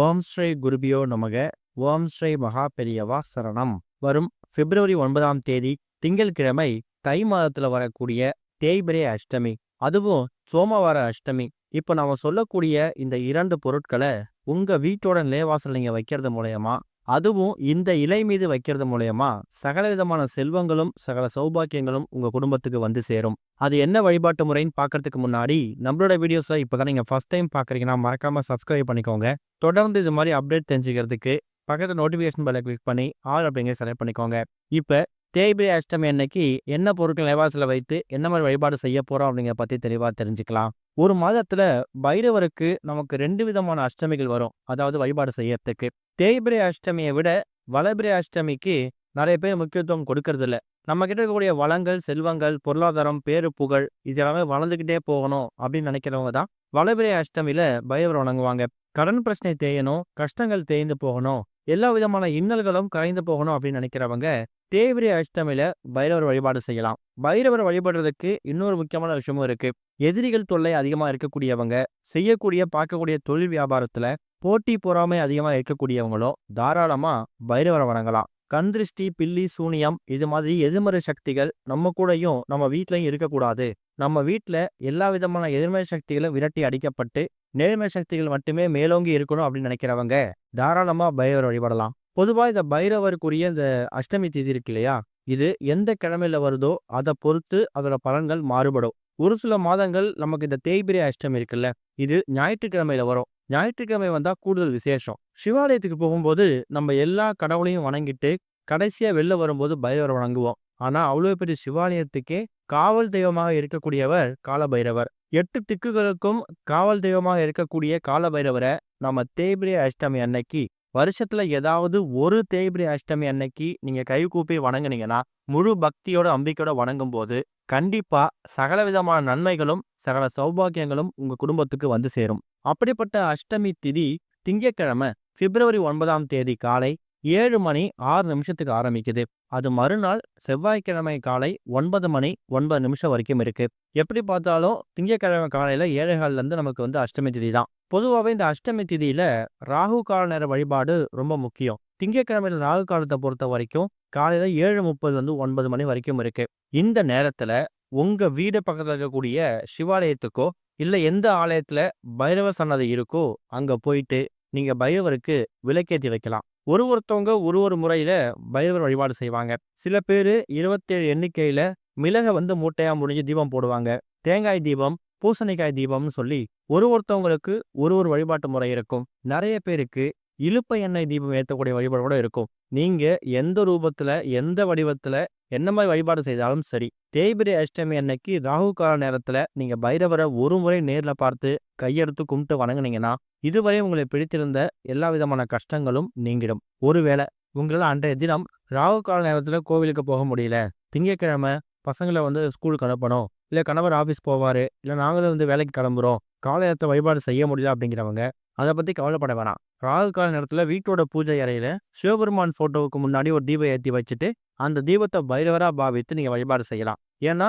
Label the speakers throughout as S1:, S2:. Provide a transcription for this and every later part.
S1: ஓம் ஸ்ரீ குருபியோ நமக. ஓம் ஸ்ரீ மகா பெரியவா சரணம். வரும் பிப்ரவரி 9ஆம் தேதி திங்கட்கிழமை தை மாதத்துல வரக்கூடிய தேய்பிரை அஷ்டமி, அதுவும் சோமவார அஷ்டமி. இப்ப நாம சொல்லக்கூடிய இந்த 2 பொருட்களை உங்க வீட்டோட நிலைவாசல் நீங்க வைக்கிறது மூலயமா, அதுவும் இந்த இலை மீது வைக்கிறது மூலயமா சகல விதமான செல்வங்களும் சகல சௌபாக்கியங்களும் உங்க குடும்பத்துக்கு வந்து சேரும். அது என்ன வழிபாட்டு முறைன்னு பார்க்கறதுக்கு முன்னாடி நம்மளோட வீடியோஸை இப்போதான் நீங்கள் ஃபர்ஸ்ட் டைம் பார்க்குறீங்கன்னா மறக்காமல் சப்ஸ்கிரைப் பண்ணிக்கோங்க. தொடர்ந்து இது மாதிரி அப்டேட் தெரிஞ்சுக்கிறதுக்கு பக்கத்தில் நோட்டிஃபிகேஷன் பெல்லை கிளிக் பண்ணி ஆல் அப்படிங்கிற செலக்ட் பண்ணிக்கோங்க. இப்போ தேய்பிரை அஷ்டமி அன்னைக்கு என்ன பொருட்கள் நிவாசில் வைத்து என்ன மாதிரி வழிபாடு செய்ய போகிறோம் அப்படிங்கிற பற்றி தெளிவாக தெரிஞ்சுக்கலாம். ஒரு மாதத்தில் பைரவருக்கு நமக்கு 2 விதமான அஷ்டமிகள் வரும், அதாவது வழிபாடு செய்யறதுக்கு. தேய்பிரை அஷ்டமியை விட வளபிரை அஷ்டமிக்கு நிறைய பேர் முக்கியத்துவம் கொடுக்கறது இல்லை. நம்ம கிட்ட இருக்கக்கூடிய வளங்கள், செல்வங்கள், பொருளாதாரம், பேரு புகழ் இது எல்லாமே வளர்ந்துக்கிட்டே போகணும் அப்படின்னு நினைக்கிறவங்க தான் வளபிரை அஷ்டமியில பைரவர் வணங்குவாங்க. கடன் பிரச்சனை தேயணும், கஷ்டங்கள் தேய்ந்து போகணும், எல்லா விதமான இன்னல்களும் கரைந்து போகணும் அப்படின்னு நினைக்கிறவங்க தேய்பிரை அஷ்டமியில பைரவர் வழிபாடு செய்யலாம். பைரவர் வழிபடுறதுக்கு இன்னொரு முக்கியமான விஷயமும் இருக்கு. எதிரிகள் தொல்லை அதிகமா இருக்கக்கூடியவங்க, செய்யக்கூடிய பார்க்கக்கூடிய தொழில் வியாபாரத்துல போட்டி பொறாமை அதிகமா இருக்கக்கூடியவங்களோ தாராளமா பைரவரை வணங்கலாம். கண் திருஷ்டி, பில்லி, சூனியம் இது மாதிரி எதிர்மறை சக்திகள் நம்ம கூடயும் நம்ம வீட்லயும் இருக்கக்கூடாது. நம்ம வீட்டில் எல்லா விதமான எதிர்மறை சக்திகளும் விரட்டி அடிக்கப்பட்டு நேர்மறை சக்திகள் மட்டுமே மேலோங்கி இருக்கணும் அப்படின்னு நினைக்கிறவங்க தாராளமா பைரவர் வழிபடலாம். பொதுவாக இந்த பைரவருக்குரிய இந்த அஷ்டமி திதி இருக்கு இல்லையா, இது எந்த கிழமையில வருதோ அதை பொறுத்து அதோட பலன்கள் மாறுபடும். ஒரு சில மாதங்கள் நமக்கு இந்த தேய்பிரை அஷ்டமி இருக்குல்ல, இது ஞாயிற்றுக்கிழமையில வரும். ஞாயிற்றுக்கிழமை வந்தா கூடுதல் விசேஷம். சிவாலயத்துக்கு போகும்போது நம்ம எல்லா கடவுளையும் வணங்கிட்டு கடைசியா வெளில வரும்போது பைரவர் வணங்குவோம். ஆனா அவ்வளவு பெரிய சிவாலயத்துக்கே காவல் தெய்வமாக இருக்கக்கூடியவர் காலபைரவர். 8 திக்குகளுக்கும் காவல் தெய்வமாக இருக்கக்கூடிய காலபைரவரை நம்ம தேய்பிரை அஷ்டமி அன்னைக்கு வருஷத்துல ஏதாவது ஒரு தேய்பிரை அஷ்டமி அன்னைக்கு நீங்க கை கூப்பி வணங்குனீங்கன்னா, முழு பக்தியோட அம்பிக்கையோட வணங்கும் போது கண்டிப்பா சகல விதமான நன்மைகளும் சகல சௌபாகியங்களும் உங்க குடும்பத்துக்கு வந்து சேரும். அப்படிப்பட்ட அஷ்டமி திதி திங்கட்கிழமை பிப்ரவரி 9ஆம் தேதி காலை 7 மணி 6 நிமிஷத்துக்கு ஆரம்பிக்குது. அது மறுநாள் செவ்வாய்க்கிழமை காலை 9 மணி 9 நிமிஷம் வரைக்கும் இருக்கு. எப்படி பார்த்தாலும் திங்கட்கிழமை காலையில 7:15 நமக்கு அஷ்டமி திதி தான். பொதுவாகவே இந்த அஷ்டமி திதியில ராகு கால நேர வழிபாடு ரொம்ப முக்கியம். திங்கட்கிழமையில ராகு காலத்தை பொறுத்த வரைக்கும் காலையில 7:30 9 மணி வரைக்கும் இருக்கு. இந்த நேரத்துல உங்க வீடு பக்கத்துல இருக்கக்கூடிய சிவாலயத்துக்கோ இல்ல எந்த ஆலயத்துல பைரவ சன்னதி இருக்கோ அங்க போயிட்டு நீங்க பைரவருக்கு விளக்கேற்றி வைக்கலாம். ஒருத்தவங்க ஒரு முறையில பைரவர் வழிபாடு செய்வாங்க. சில பேரு 27 எண்ணிக்கையில மிளக மூட்டையா முடிஞ்சு தீபம் போடுவாங்க. தேங்காய் தீபம், பூசணிக்காய் தீபம்னு சொல்லி ஒருத்தவங்களுக்கு ஒரு வழிபாட்டு முறை இருக்கும். நிறைய பேருக்கு இலுப்பை எண்ணெய் தீபம் ஏற்றக்கூடிய வழிபாடு கூட இருக்கும். நீங்க எந்த ரூபத்துல எந்த வடிவத்துல என்ன மாதிரி வழிபாடு செய்தாலும் சரி, தேய்பிரை அஷ்டமி அன்னைக்கு ராகு கால நேரத்துல நீங்க பைரவரை ஒரு முறை நேர்ல பார்த்து கையெடுத்து கும்பிட்டு வணங்குனீங்கன்னா இதுவரை உங்களை பிடித்திருந்த எல்லா விதமான கஷ்டங்களும் நீங்கிடும். ஒருவேளை உங்களால் அன்றைய தினம் ராகு கால நேரத்துல கோவிலுக்கு போக முடியல, திங்கட்கிழமை பசங்களை ஸ்கூலுக்கு அனுப்பணும், இல்ல கணவர் ஆஃபீஸ் போவாரு, இல்ல நாங்களும் வேலைக்கு கிளம்புறோம், காலை நேரத்தை வழிபாடு செய்ய முடியல அப்படிங்கிறவங்க அதை பத்தி கவலைப்பட வேணாம். ராகு கால நேரத்துல வீட்டோட பூஜை அறையில சிவபெருமான் போட்டோவுக்கு முன்னாடி ஒரு தீபம் ஏற்றி வச்சுட்டு அந்த தீபத்தை பைரவரா பாவித்து நீங்க வழிபாடு செய்யலாம். ஏன்னா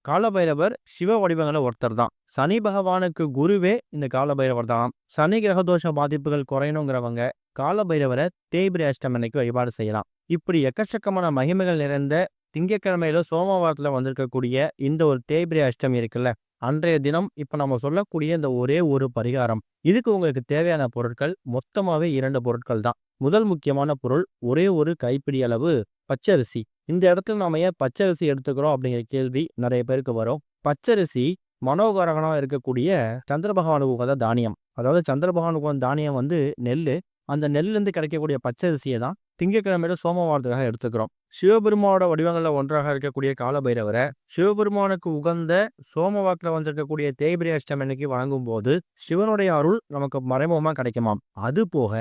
S1: காலபைரவர் சிவ வடிவங்களை ஒருத்தர் தான். சனி பகவானுக்கு குருவே இந்த காலபைரவர் தான். சனி கிரகதோஷ பாதிப்புகள் குறையணுங்கிறவங்க காலபைரவரை தேய்பிரை அஷ்டமி அன்னைக்கு வழிபாடு செய்யலாம். இப்படி எக்கச்சக்கமான மகிமைகள் நிறைந்த திங்கட்கிழமையில சோமவாரத்துல வந்திருக்கக்கூடிய இந்த ஒரு தேய்பிரை அஷ்டமி இருக்குல்ல, அன்றைய தினம் இப்ப நம்ம சொல்லக்கூடிய இந்த ஒரே ஒரு பரிகாரம். இதுக்கு உங்களுக்கு தேவையான பொருட்கள் மொத்தமாவே 2 பொருட்கள் தான். முதல் முக்கியமான பொருள் ஒரே ஒரு கைப்பிடி அளவு பச்சரிசி. இந்த இடத்துல நாம ஏன் பச்சரிசி எடுத்துக்கிறோம் அப்படிங்கிற கேள்வி நிறைய பேருக்கு வரும். பச்சரிசி மனோகரகனா இருக்கக்கூடிய சந்திர பகவானுக்கு உகந்த தானியம். அதாவது சந்திர பகவானுக்கு உகந்த தானியம் நெல்லு. அந்த நெல்லிருந்து கிடைக்கக்கூடிய பச்சரிசியை தான் திங்கட்கிழமையில சோமவாரத்துக்காக எடுத்துக்கிறோம். சிவபெருமானோட வடிவங்கள்ல ஒன்றாக இருக்கக்கூடிய காலபைரவரை சிவபெருமானுக்கு உகந்த சோமவாரத்துல வந்திருக்கக்கூடிய தேய்பிரை அஷ்டமி அன்னைக்கு வழங்கும் போது சிவனுடைய அருள் நமக்கு மறைமுகமா கிடைக்குமாம். அது போக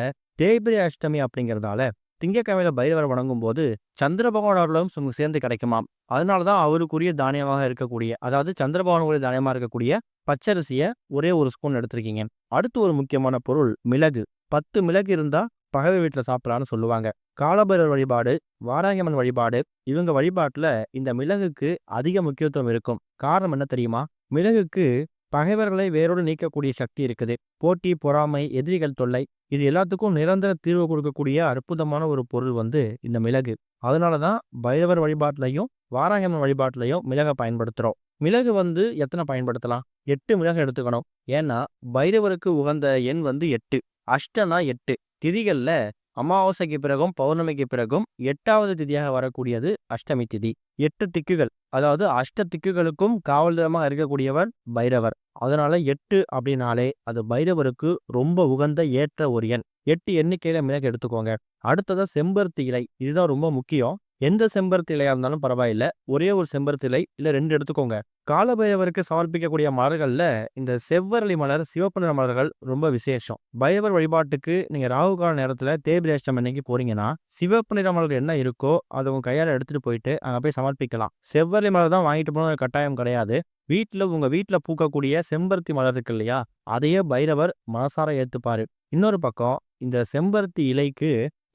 S1: தேய்பிரை அஷ்டமி அப்படிங்கிறதால திங்கட்கிழமையில பைரவரை வணங்கும் போது சந்திர பகவான் அருளும் சேர்ந்து கிடைக்குமாம். அதனாலதான் அவருக்குரிய தானியமாக இருக்கக்கூடிய, அதாவது சந்திர பகவானுக்குரிய தானியமா இருக்கக்கூடிய பச்சரிசிய ஒரே ஒரு ஸ்பூன் எடுத்திருக்கீங்க. அடுத்து ஒரு முக்கியமான பொருள் மிளகு. 10 மிளகு இருந்தா பகவை வீட்டுல சாப்பிடலான்னு சொல்லுவாங்க. காலபைரவர் வழிபாடு, வாராகியம்மன் வழிபாடு, இவங்க வழிபாட்டுல இந்த மிளகுக்கு அதிக முக்கியத்துவம் இருக்கும். காரணம் என்ன தெரியுமா? மிளகுக்கு பகைவர்களை வேரோடு நீக்கக்கூடிய சக்தி இருக்குது. போட்டி, பொறாமை, எதிரிகள் தொல்லை இது எல்லாத்துக்கும் நிரந்தர தீர்வு கொடுக்கக்கூடிய அற்புதமான ஒரு பொருள் இந்த மிளகு. அதனாலதான் பைரவர் வழிபாட்டிலையும் வாராகியம்மன் வழிபாட்டிலையும் மிளகை பயன்படுத்துறோம். மிளகு எத்தனை பயன்படுத்தலாம்? 8 மிளகு எடுத்துக்கணும். ஏன்னா பைரவருக்கு உகந்த எண் 8. அஷ்டனா 8. திதிகள்ல அமாவாசைக்கு பிறகும் பௌர்ணமிக்கு பிறகும் 8வது திதியாக வரக்கூடியது அஷ்டமி திதி. 8 திக்குகள், அதாவது அஷ்ட திக்குகளுக்கும் காவல்தரமாக இருக்கக்கூடியவர் பைரவர். அதனால 8 அப்படின்னாலே அது பைரவருக்கு ரொம்ப உகந்த ஏற்ற ஒரு எண். 8 எண்ணிக்கையில மிளகு எடுத்துக்கோங்க. அடுத்ததா செம்பருத்தி இலை. இதுதான் ரொம்ப முக்கியம். எந்த செம்பருத்தி இலையா இருந்தாலும் பரவாயில்ல. ஒரே ஒரு செம்பருத்தி இலை இல்ல 2 எடுத்துக்கோங்க. காலபைரவருக்கு சமர்ப்பிக்கக்கூடிய மலர்கள்ல இந்த செவ்வரளி மலர், சிவப்பு நிற மலர்கள் ரொம்ப விசேஷம். பைரவர் வழிபாட்டுக்கு நீங்க ராகு கால நேரத்துல தேய்பிறை அஷ்டமி அன்னைக்கு போறீங்கன்னா சிவப்பு நிற மலர் என்ன இருக்கோ அதை உங்க கையால எடுத்துட்டு போயிட்டு அங்க போய் சமர்ப்பிக்கலாம். செவ்வரளி மலர் தான் வாங்கிட்டு போகணும் கட்டாயம் கிடையாது. உங்க வீட்டுல பூக்கக்கூடிய செம்பருத்தி மலர் இருக்கு இல்லையா, அதையே பைரவர் மனசார ஏத்துப்பாரு. இன்னொரு பக்கம் இந்த செம்பருத்தி இலைக்கு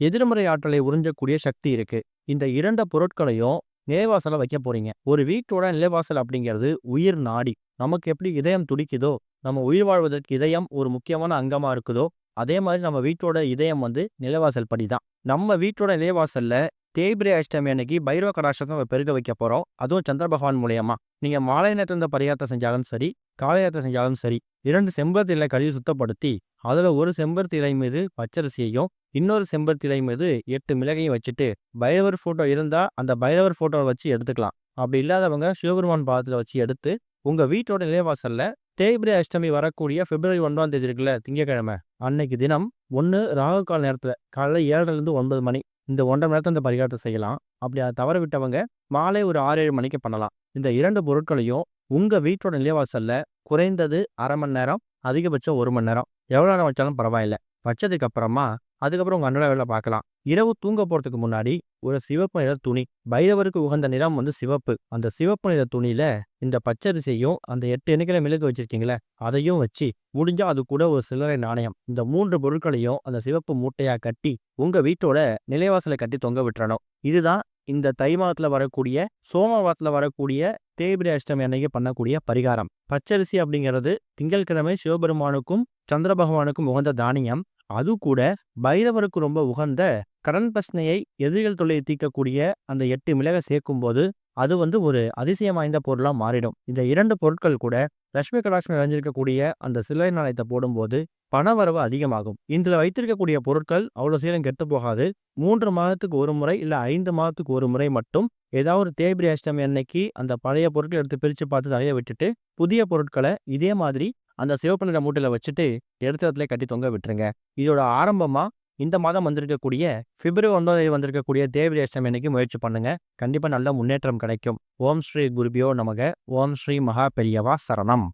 S1: எதிர்மறை ஆற்றலை உறிஞ்சக்கூடிய சக்தி இருக்கு. இந்த 2 பொருட்களையும் நிலைவாசல வைக்க போறீங்க. ஒரு வீட்டோட நிலைவாசல் அப்படிங்கிறது உயிர் நாடி. நமக்கு எப்படி இதயம் துடிக்குதோ, நம்ம உயிர் வாழ்வதற்கு இதயம் ஒரு முக்கியமான அங்கமா இருக்குதோ, அதே மாதிரி நம்ம வீட்டோட இதயம் நிலைவாசல் படிதான். நம்ம வீட்டோட நிலைவாசல்ல தேய்பிறை அஷ்டமி அன்னைக்கு பைரவ கடாட்சத்தை நம்ம பெருக வைக்க போறோம். அதுவும் சந்திர பகவான் மூலியமா. நீங்க மாலை நேரத்துல இந்த பரிகாரத்தை செஞ்சாலும் சரி, காலை நேரத்தை செஞ்சாலும் சரி, 2 செம்பருத்தி இலை கழுவி சுத்தப்படுத்தி அதுல ஒரு செம்பருத்தி இலை மீது பச்சரிசியையும் இன்னொரு செம்பருத்தி இலை மீது 8 மிளகையும் வச்சுட்டு பைரவர் போட்டோ இருந்தா அந்த பைரவர் போட்டோவை வச்சு எடுத்துக்கலாம். அப்படி இல்லாதவங்க சிவபெருமான் பாதத்துல வச்சு எடுத்து உங்க வீட்டோட நிலைவாசல்ல தேய்பிறை அஷ்டமி வரக்கூடிய பிப்ரவரி 1ஆம் தேதி இருக்குல்ல, திங்கக்கிழமை அன்னைக்கு தினம் 1 ராகு கால நேரத்துல காலைல 7:30 to 9 மணி இந்த 1.5 மணி நேரத்துல இந்த பரிகாரத்தை செய்யலாம். அப்படி அதை தவற விட்டவங்க மாலை ஒரு 6-7 மணிக்கு பண்ணலாம். இந்த 2 பொருட்களையும் உங்க வீட்டோட நிலைவாசல்ல குறைந்தது அரை மணி நேரம், அதிகபட்சம் 1 மணி நேரம், எவ்வளவு நேரம் வச்சாலும் பரவாயில்ல வச்சதுக்கு அப்புறமா அதுக்கப்புறம் உங்க அன்றாட வேலை பார்க்கலாம். இரவு தூங்க போறதுக்கு முன்னாடி ஒரு சிவப்பு நிற துணி, பைரவருக்கு உகந்த நிறம் சிவப்பு. அந்த சிவப்பு நிற துணியில இந்த பச்சரிசியையும் அந்த 8 எண்ணிக்கையில மிளகு வச்சிருக்கீங்களே அதையும் வச்சு முடிஞ்சா அது கூட ஒரு சில்லறை நாணயம், இந்த 3 பொருட்களையும் அந்த சிவப்பு மூட்டையா கட்டி உங்க வீட்டோட நிலைவாசலை கட்டி தொங்க விட்டுறணும். இதுதான் இந்த தை மாதத்துல வரக்கூடிய சோமவாரத்துல வரக்கூடிய தேய்பிறை அஷ்டமி அன்னைக்கு பண்ணக்கூடிய பரிகாரம். பச்சரிசி அப்படிங்கிறது திங்கட்கிழமை சிவபெருமானுக்கும் சந்திர பகவானுக்கும் உகந்த தானியம். அது கூட பைரவருக்கு ரொம்ப உகந்த கடன் பிரச்சனையை, எதிரிகள் தொல்லையை தீர்க்கக்கூடிய அந்த 8 மிளகை சேர்க்கும் போது அது ஒரு அதிசயம் வாய்ந்த பொருளா மாறிடும். இந்த 2 பொருட்கள் கூட லட்சுமி கடாட்சம் நிறைஞ்சிருக்கக்கூடிய அந்த சில்லறை நாணயத்தை போடும்போது பணவரவு அதிகமாகும். இதுல வைத்திருக்கக்கூடிய பொருட்கள் அவ்வளவு சீக்கிரம் கெட்டு போகாது. 3 மாதத்துக்கு ஒரு முறை இல்ல 5 மாதத்துக்கு ஒரு முறை மட்டும் ஏதாவது ஒரு தேய்பிறை அஷ்டமி அன்னைக்கு அந்த பழைய பொருட்களை எடுத்து பிரிச்சு பார்த்து தலைய விட்டுட்டு புதிய பொருட்களை இதே மாதிரி அந்த சிவப்பு நிற மூட்டையில வச்சுட்டு எடுத்த இடத்துல கட்டி தொங்க விட்டுருங்க. இதோட ஆரம்பமா இந்த மாதம் வந்திருக்கக்கூடிய பிப்ரவரி 9 வந்திருக்கக்கூடிய தேய்பிறை அஷ்டமி அன்னைக்கு முயற்சி பண்ணுங்க. கண்டிப்பா நல்ல முன்னேற்றம் கிடைக்கும். ஓம் ஸ்ரீ குருபியோ நமக. ஓம் ஸ்ரீ மகா பெரியவா சரணம்.